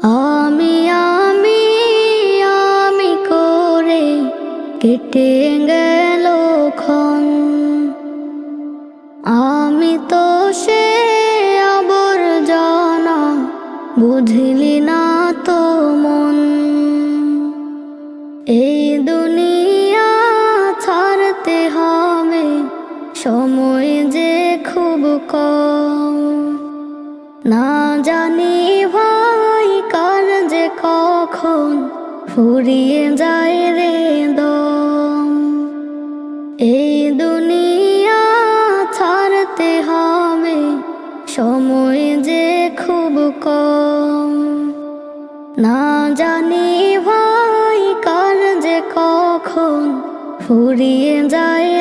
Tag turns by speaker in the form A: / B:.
A: আমি আমি আমি করে কেটে গেল ক্ষণ। আমি তো সে আবর্জনা, বুঝলি না তো মন। এই দুনিয়া ছাড়তে হবে, সময় যে খুব কম। না জানি ভাই কার যে কখন ফুরিয়ে যায় রে দম। এই দুনিয়া ছাড়তে হবে, সময় যে খুব কম। না জানি ভাই কার যে কখন ফুরিয়ে যায়